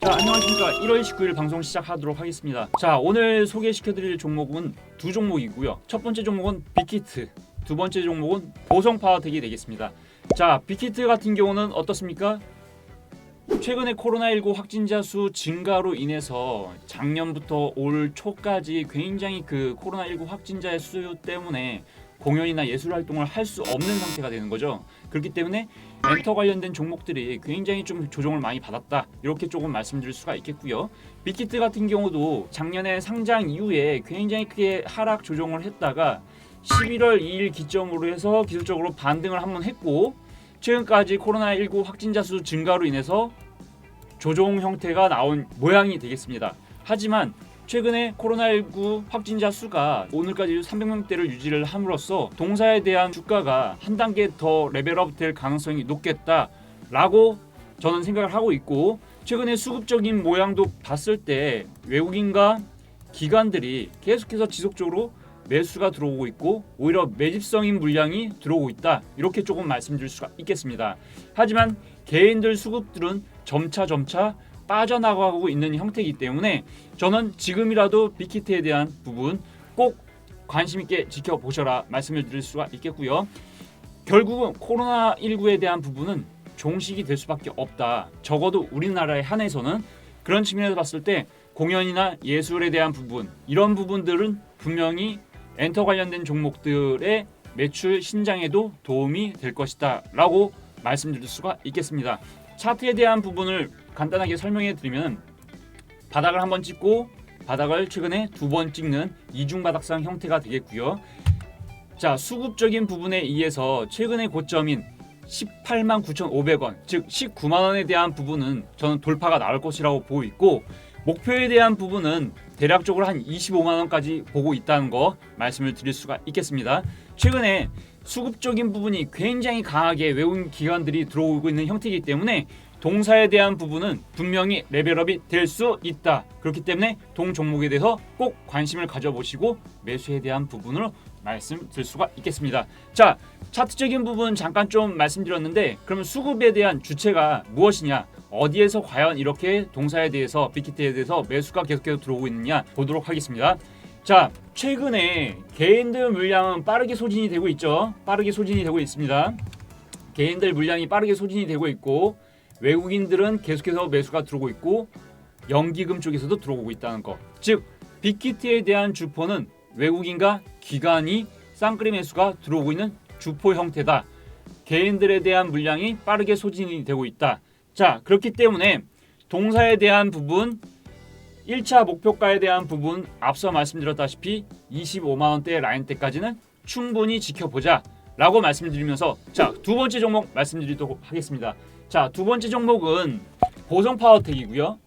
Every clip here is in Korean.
자, 안녕하십니까. 1월 19일 방송 시작하도록 하겠습니다. 자, 오늘 소개시켜드릴 종목은 두 종목이고요. 첫 번째 종목은 빅히트, 두 번째 종목은 보성파워텍이 되겠습니다. 자, 빅히트 같은 경우는 어떻습니까? 최근에 코로나19 확진자 수 증가로 인해서 작년부터 올 초까지 굉장히 그 코로나19 확진자의 수 때문에 공연이나 예술 활동을 할 수 없는 상태가 되는 거죠. 그렇기 때문에 엔터 관련된 종목들이 굉장히 좀 조정을 많이 받았다, 이렇게 조금 말씀드릴 수가 있겠고요. 빅히트 같은 경우도 작년에 상장 이후에 굉장히 크게 하락 조정을 했다가 11월 2일 기점으로 해서 기술적으로 반등을 한번 했고, 최근까지 코로나19 확진자 수 증가로 인해서 조정 형태가 나온 모양이 되겠습니다. 하지만 최근에 코로나19 확진자 수가 오늘까지 300명대를 유지를 함으로써 동사에 대한 주가가 한 단계 더 레벨업 될 가능성이 높겠다라고 저는 생각을 하고 있고, 최근에 수급적인 모양도 봤을 때 외국인과 기관들이 계속해서 지속적으로 매수가 들어오고 있고 오히려 매집성인 물량이 들어오고 있다, 이렇게 조금 말씀드릴 수가 있겠습니다. 하지만 개인들 수급들은 점차 빠져나가고 있는 형태이기 때문에 저는 지금이라도 빅히트에 대한 부분 꼭 관심 있게 지켜보셔라 말씀을 드릴 수가 있겠고요. 결국은 코로나19에 대한 부분은 종식이 될 수밖에 없다. 적어도 우리나라에 한해서는 그런 측면에서 봤을 때 공연이나 예술에 대한 부분, 이런 부분들은 분명히 엔터 관련된 종목들의 매출 신장에도 도움이 될 것이다 라고 말씀드릴 수가 있겠습니다. 차트에 대한 부분을 간단하게 설명해 드리면, 바닥을 한번 찍고 바닥을 최근에 두 번 찍는 이중바닥상 형태가 되겠고요. 자, 수급적인 부분에 의해서 최근의 고점인 18만 9,500원, 즉 19만 원에 대한 부분은 저는 돌파가 나올 것이라고 보고 있고, 목표에 대한 부분은 대략적으로 한 25만 원까지 보고 있다는 거 말씀을 드릴 수가 있겠습니다. 최근에 수급적인 부분이 굉장히 강하게 외국인 기관들이 들어오고 있는 형태이기 때문에 동사에 대한 부분은 분명히 레벨업이 될 수 있다. 그렇기 때문에 동 종목에 대해서 꼭 관심을 가져보시고 매수에 대한 부분으로 말씀드릴 수가 있겠습니다. 자, 차트적인 부분 잠깐 좀 말씀드렸는데, 그러면 수급에 대한 주체가 무엇이냐, 어디에서 과연 이렇게 동사에 대해서 빅히트에 대해서 매수가 계속해서 들어오고 있느냐 보도록 하겠습니다. 자, 최근에 개인들 물량은 빠르게 소진이 되고 있죠. 빠르게 소진이 되고 있습니다. 개인들 물량이 빠르게 소진이 되고 있고, 외국인들은 계속해서 매수가 들어오고 있고, 연기금 쪽에서도 들어오고 있다는 거. 즉 빅히트에 대한 주포는 외국인과 기관이 쌍끌이 매수가 들어오고 있는 주포 형태다. 개인들에 대한 물량이 빠르게 소진이 되고 있다. 자, 그렇기 때문에 동사에 대한 부분, 1차 목표가에 대한 부분 앞서 말씀드렸다시피 25만 원대 라인대까지는 충분히 지켜보자 라고 말씀드리면서, 자, 두 번째 종목 말씀드리도록 하겠습니다. 자, 두 번째 종목은 보성파워텍이고요.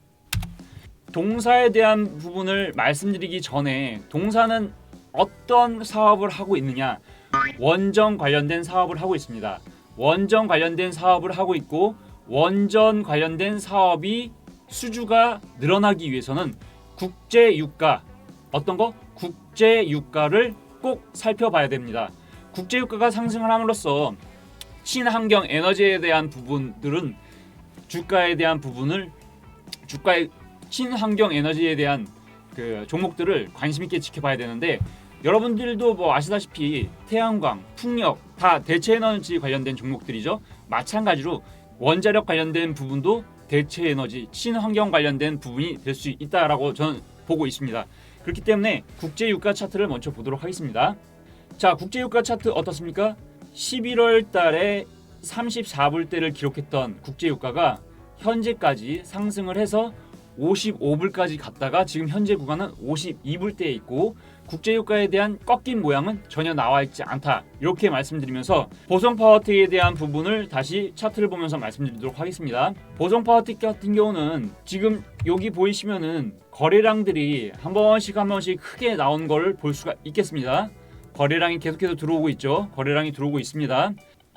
동사에 대한 부분을 말씀드리기 전에 동사는 어떤 사업을 하고 있느냐, 원전 관련된 사업을 하고 있습니다. 원전 관련된 사업을 하고 있고, 원전 관련된 사업이 수주가 늘어나기 위해서는 국제유가, 어떤 거? 국제유가를 꼭 살펴봐야 됩니다. 국제유가가 상승을 함으로써 친환경 에너지에 대한 부분들은 주가에 대한 부분을, 주가의 친환경 에너지에 대한 그 종목들을 관심 있게 지켜봐야 되는데, 여러분들도 뭐 아시다시피 태양광, 풍력 다 대체 에너지 관련된 종목들이죠. 마찬가지로 원자력 관련된 부분도 대체 에너지, 친환경 관련된 부분이 될 수 있다라고 저는 보고 있습니다. 그렇기 때문에 국제유가 차트를 먼저 보도록 하겠습니다. 자, 국제유가 차트 어떻습니까? 11월 달에 34불대를 기록했던 국제유가가 현재까지 상승을 해서 55불까지 갔다가 지금 현재 구간은 52불대에 있고, 국제유가에 대한 꺾인 모양은 전혀 나와 있지 않다, 이렇게 말씀드리면서 보성파워텍에 대한 부분을 다시 차트를 보면서 말씀드리도록 하겠습니다. 보성파워텍 같은 경우는 지금 여기 보이시면은 거래량들이 한 번씩 크게 나온 걸 볼 수가 있겠습니다. 거래량이 계속해서 들어오고 있죠. 거래량이 들어오고 있습니다.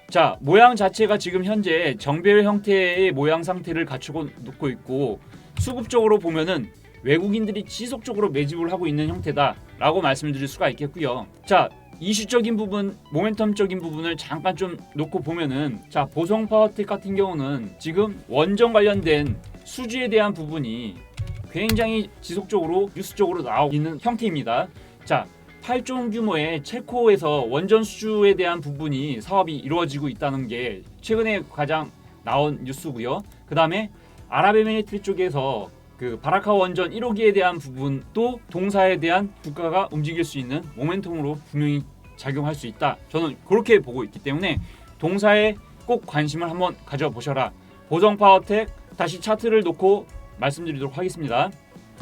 자, 모양 자체가 지금 현재 정배열 형태의 모양 상태를 갖추고 놓고 있고, 수급적으로 보면은 외국인들이 지속적으로 매집을 하고 있는 형태다라고 말씀드릴 수가 있겠고요. 자, 이슈적인 부분, 모멘텀적인 부분을 잠깐 좀 놓고 보면은, 자, 보성파워텍 같은 경우는 지금 원전 관련된 수주에 대한 부분이 굉장히 지속적으로 뉴스적으로 나오고 있는 형태입니다. 자, 8조 규모의 체코에서 원전 수주에 대한 부분이 사업이 이루어지고 있다는 게 최근에 가장 나온 뉴스고요. 그 다음에 아랍에미리트 쪽에서 그 바라카 원전 1호기에 대한 부분도 동사에 대한 국가가 움직일 수 있는 모멘텀으로 분명히 작용할 수 있다. 저는 그렇게 보고 있기 때문에 동사에 꼭 관심을 한번 가져보셔라. 보성파워텍 다시 차트를 놓고 말씀드리도록 하겠습니다.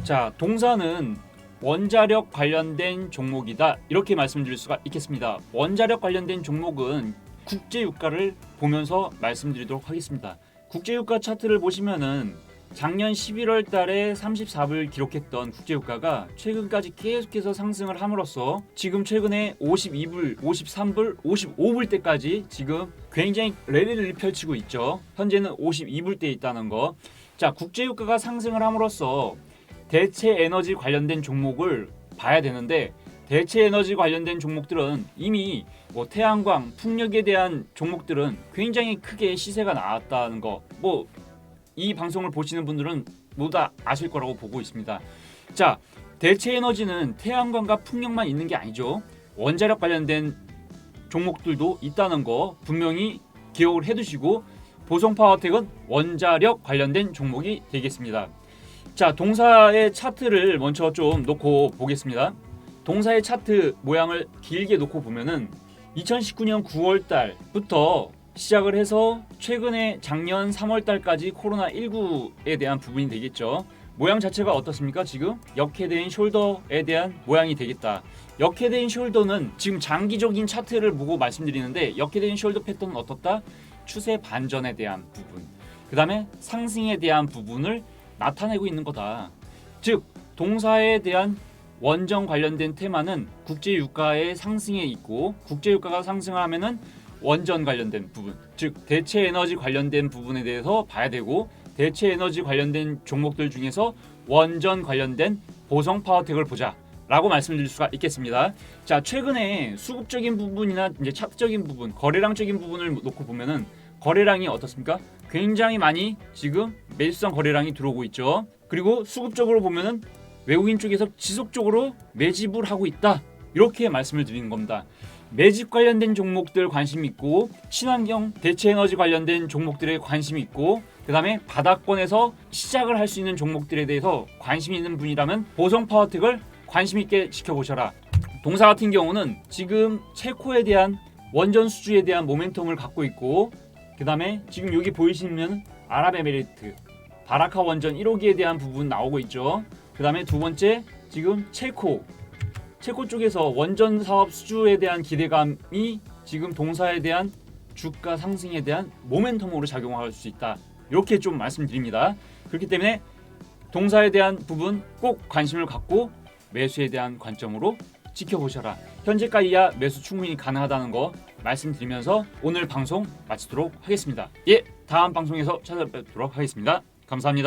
자, 동사는 원자력 관련된 종목이다, 이렇게 말씀드릴 수가 있겠습니다. 원자력 관련된 종목은 국제유가를 보면서 말씀드리도록 하겠습니다. 국제유가 차트를 보시면은 작년 11월 달에 34불 기록했던 국제유가가 최근까지 계속해서 상승을 함으로써 지금 최근에 52불, 53불, 55불대까지 지금 굉장히 랠리를 펼치고 있죠. 현재는 52불대에 있다는 거. 자, 국제유가가 상승을 함으로써 대체 에너지 관련된 종목을 봐야 되는데, 대체 에너지 관련된 종목들은 이미 뭐 태양광, 풍력에 대한 종목들은 굉장히 크게 시세가 나왔다는 거, 뭐 이 방송을 보시는 분들은 모두 다 아실 거라고 보고 있습니다. 자, 대체 에너지는 태양광과 풍력만 있는 게 아니죠. 원자력 관련된 종목들도 있다는 거 분명히 기억을 해두시고, 보성파워텍은 원자력 관련된 종목이 되겠습니다. 자, 동사의 차트를 먼저 좀 놓고 보겠습니다. 동사의 차트 모양을 길게 놓고 보면은 2019년 9월 달부터 시작을 해서 최근에 작년 3월 달까지 코로나19에 대한 부분이 되겠죠. 모양 자체가 어떻습니까? 지금 역헤드인 숄더에 대한 모양이 되겠다. 역헤드인 숄더는 지금 장기적인 차트를 보고 말씀드리는데, 역헤드인 숄더 패턴은 어떻다? 추세 반전에 대한 부분, 그 다음에 상승에 대한 부분을 나타내고 있는 거다. 즉, 동사에 대한 원전 관련된 테마는 국제유가의 상승에 있고, 국제유가가 상승을 하면은 원전 관련된 부분, 즉 대체 에너지 관련된 부분에 대해서 봐야 되고, 대체 에너지 관련된 종목들 중에서 원전 관련된 보성파워텍을 보자 라고 말씀드릴 수가 있겠습니다. 자, 최근에 수급적인 부분이나 이제 차트적인 부분, 거래량적인 부분을 놓고 보면은 거래량이 어떻습니까? 굉장히 많이 지금 매수성 거래량이 들어오고 있죠. 그리고 수급적으로 보면은 외국인 쪽에서 지속적으로 매집을 하고 있다, 이렇게 말씀을 드리는 겁니다. 매집 관련된 종목들 관심 있고, 친환경 대체 에너지 관련된 종목들에 관심 있고, 그 다음에 바닥권에서 시작을 할 수 있는 종목들에 대해서 관심이 있는 분이라면 보성파워텍을 관심 있게 지켜보셔라. 동사 같은 경우는 지금 체코에 대한 원전 수주에 대한 모멘텀을 갖고 있고, 그 다음에 지금 여기 보이시면 아랍에미리트 바라카 원전 1호기에 대한 부분 나오고 있죠. 그 다음에 두 번째, 지금 체코 쪽에서 원전 사업 수주에 대한 기대감이 지금 동사에 대한 주가 상승에 대한 모멘텀으로 작용할 수 있다, 이렇게 좀 말씀드립니다. 그렇기 때문에 동사에 대한 부분 꼭 관심을 갖고 매수에 대한 관점으로 지켜보셔라. 현재가 이하 매수 충분히 가능하다는 거 말씀드리면서 오늘 방송 마치도록 하겠습니다. 예, 다음 방송에서 찾아뵙도록 하겠습니다. 감사합니다.